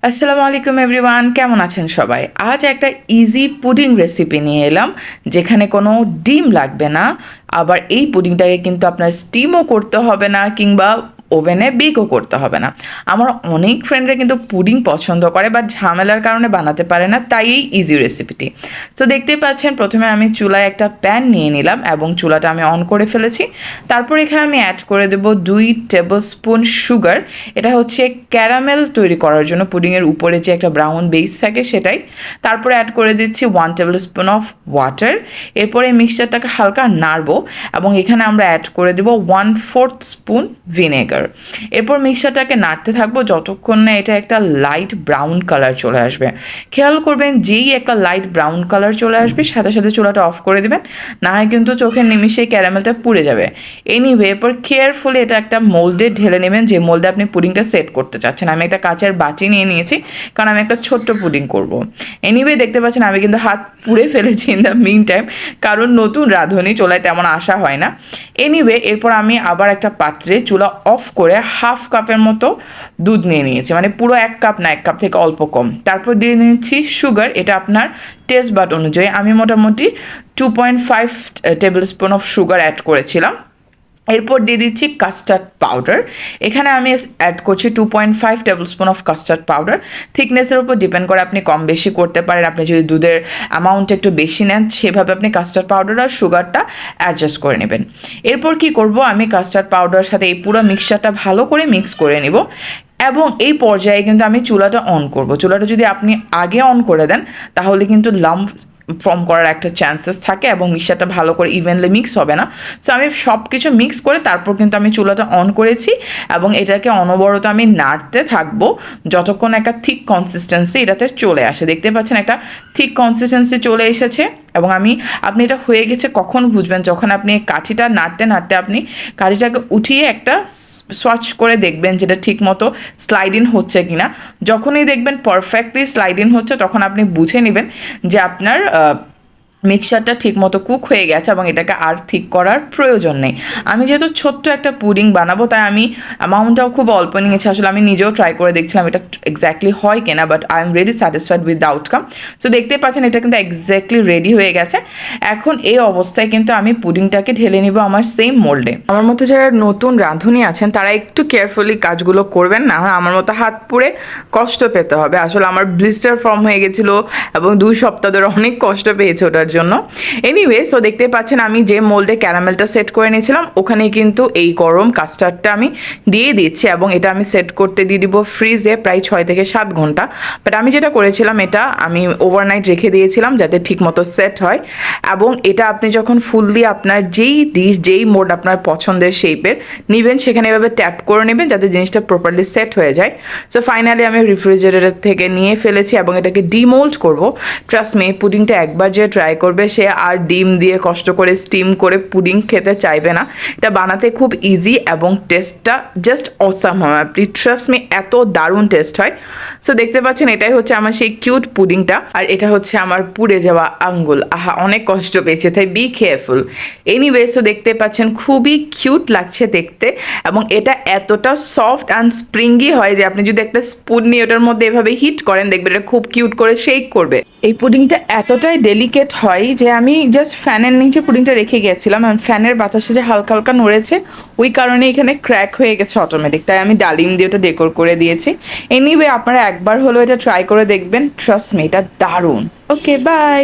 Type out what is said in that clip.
আসসালামু আলাইকুম এভরিওয়ান, কেমন আছেন সবাই? আজ একটা ইজি পুডিং রেসিপি নিয়ে এলাম, যেখানে কোনো ডিম লাগবে না। আবার এই পুডিংটাকে কিন্তু আপনার স্টিমও করতে হবে না, কিংবা ওভেনে বেকও করতে হবে না। আমার অনেক ফ্রেন্ডরা কিন্তু পুডিং পছন্দ করে, বাট ঝামেলার কারণে বানাতে পারে না, তাই এই ইজি রেসিপিটি। তো দেখতেই পাচ্ছেন, প্রথমে আমি চুলায় একটা প্যান নিয়ে নিলাম এবং চুলাটা আমি অন করে ফেলেছি। তারপর এখানে আমি অ্যাড করে দেবো 2 টেবিল স্পুন সুগার। এটা হচ্ছে ক্যারামেল তৈরি করার জন্য, পুডিংয়ের উপরে যে একটা ব্রাউন বেস থাকে সেটাই। তারপরে অ্যাড করে দিচ্ছি 1 টেবিল স্পুন অফ ওয়াটার। এরপরে মিক্সচারটাকে হালকা নাড়বো এবং এখানে আমরা অ্যাড করে দেবো 1/4 স্পুন ভিনেগার। এরপর মিক্সচারটাকে নাড়তে থাকবো যতক্ষণ না এটা একটা লাইট ব্রাউন কালার চলে আসবে। খেয়াল করবেন, যেই একটা লাইট ব্রাউন কালার চলে আসবে সাথে সাথে চুলাটা অফ করে দেবেন, না হয় কিন্তু চোখের নিমিষেই ক্যারামেলটা পুড়ে যাবে। এনিওয়ে, এরপর কেয়ারফুলি এটা একটা মোল্ডে ঢেলে নেবেন, যে মোল্ডে আপনি পুডিংটা সেট করতে চাচ্ছেন। আমি একটা কাঁচের বাটি নিয়ে নিয়েছি, কারণ আমি একটা ছোট্ট পুডিং করব। এনিওয়ে, দেখতে পাচ্ছেন আমি কিন্তু হাত পুড়ে ফেলেছি ইন দ্য মিন টাইম, কারণ নতুন রাঁধুনি, চুলায় তেমন আসা হয় না। এনিওয়ে, এরপর আমি আবার একটা পাত্রে চুলা অফ করে 1/2 কাপের মতো দুধ নিয়ে নিয়েছি, মানে পুরো 1 কাপ না, 1 কাপ থেকে অল্প কম। তারপর দিয়ে নিচ্ছি সুগার, এটা আপনার টেস্ট বাড অনুযায়ী। আমি মোটামুটি 2.5 tablespoon of sugar add করেছিলাম। এরপর দিয়ে দিচ্ছি কাস্টার্ড পাউডার। এখানে আমি অ্যাড করছি 2.5 tablespoon of custard powder. থিকনেসের উপর ডিপেন্ড করে, আপনি কম বেশি করতে পারেন। আপনি যদি দুধের অ্যামাউন্ট একটু বেশি নেন, সেভাবে আপনি কাস্টার্ড পাউডার আর সুগারটা অ্যাডজাস্ট করে নেবেন। এরপর কি করব, আমি কাস্টার্ড পাউডারের সাথে এই পুরো মিক্সচারটা ভালো করে মিক্স করে নিব। এবং এই পর্যায়ে কিন্তু আমি চুলাটা অন করব। চুলাটা যদি আপনি আগে অন করে দেন, তাহলে কিন্তু লাম্প ফর্ম করার একটা চান্সেস থাকে এবং মিক্সচারটা ভালো করে ইভেনলি মিক্স হবে না। সো আমি সব কিছু মিক্স করে তারপর কিন্তু আমি চুলাটা অন করেছি এবং এটাকে অনবরত আমি নাড়তে থাকবো যতক্ষণ একটা থিক কনসিস্টেন্সি এটাতে চলে আসে। দেখতে পাচ্ছেন একটা থিক কনসিস্টেন্সি চলে এসেছে। এবং আপনি এটা হয়ে গেছে কখন বুঝবেন, যখন আপনি কাঠিটা নাড়তে নাড়তে আপনি কাঠিটাকে উঠিয়ে একটা সোয়াচ করে দেখবেন যেটা ঠিক মতো স্লাইড ইন হচ্ছে কিনা। যখনই দেখবেন পারফেক্টলি স্লাইড ইন হচ্ছে, তখন আপনি বুঝে নেবেন যে আপনার মিক্সচারটা ঠিকমতো কুক হয়ে গেছে এবং এটাকে আর ঠিক করার প্রয়োজন নেই। আমি যেহেতু ছোট্ট একটা পুডিং বানাবো, তাই আমি অ্যামাউন্টটাও খুব অল্প নিয়েছি। আসলে আমি নিজেও ট্রাই করে দেখছিলাম এটা এক্স্যাক্টলি হয় কিনা, but I am really satisfied with the outcome. So দেখতে পাচ্ছেন এটা কিন্তু এক্স্যাক্টলি রেডি হয়ে গেছে। এখন এই অবস্থায় কিন্তু আমি পুডিংটাকে ঢেলে নিব আমার সেম মোল্ডে। আমার মতো যারা নতুন রাঁধুনি আছেন, তারা একটু কেয়ারফুলি কাজগুলো করবেন, না হয় আমার মতো হাত পুড়ে কষ্ট পেতে হবে। আসলে আমার ব্লিস্টার ফর্ম হয়ে গেছিলো এবং 2 সপ্তাহ ধরে অনেক কষ্ট পেয়েছে ওটার জন্য। এনিওয়ে, সো দেখতে পাচ্ছেন আমি যে মোল্ডে ক্যারামেলটা সেট করে নিয়েছিলাম, ওখানে কিন্তু এই গরম কাস্টার্ডটা আমি দিয়ে দিচ্ছি এবং এটা আমি সেট করতে দিয়ে দিব ফ্রিজে প্রায় 6 থেকে 7 ঘন্টা। বাট আমি যেটা করেছিলাম, এটা আমি ওভারনাইট রেখে দিয়েছিলাম যাতে ঠিকমতো সেট হয়। এবং এটা আপনি যখন ফুললি আপনার যেই ডিশ, যেই মোল্ড আপনার পছন্দের শেপের নেবেন, সেখানে এভাবে ট্যাপ করে নেবেন যাতে জিনিসটা প্রপারলি সেট হয়ে যায়। সো ফাইনালি আমি রেফ্রিজারেটর থেকে নিয়ে ফেলেছি এবং এটাকে ডিমোল্ড করব। ট্রাস্ট মি, পুডিংটা একবার যে ট্রাই করবে, সে আর ডিম দিয়ে কষ্ট করে স্টিম করে পুডিং খেতে চাইবে না। এটা বানাতে খুব ইজি এবং টেস্টটা জাস্ট অসাম হয়। আপনি ট্রাস্ট মি, এত দারুণ টেস্ট হয়। সো দেখতে পাচ্ছেন এটাই হচ্ছে আমার সেই কিউট পুডিংটা, আর এটা হচ্ছে আমার পুড়ে যাওয়া আঙ্গুল। আহা, অনেক কষ্ট পেয়েছে, তাই বি কেয়ারফুল। এনিওয়ে, সো দেখতে পাচ্ছেন খুবই কিউট লাগছে দেখতে এবং এটা এতটা সফট অ্যান্ড স্প্রিঙ্গি হয় যে আপনি যদি একটা স্পুন নিয়ে ওটার মধ্যে এভাবে হিট করেন, দেখবেন এটা খুব কিউট করে শেক করবে। এই পুডিংটা এতটাই ডেলিকেট হয় যে আমি জাস্ট ফ্যানের নিচে পুডিংটা রেখে গিয়েছিলাম, আর ফ্যানের বাতাসে যে হালকা হালকা নড়েছে, ওই কারণে এখানে ক্র্যাক হয়ে গেছে অটোমেটিক। তাই আমি ডালিম দিয়ে ওটা ডেকোর করে দিয়েছি। এনিওয়ে, আপনারা একবার হলেও এটা ট্রাই করে দেখবেন। ট্রাস্ট মি, এটা দারুণ। ওকে, বাই।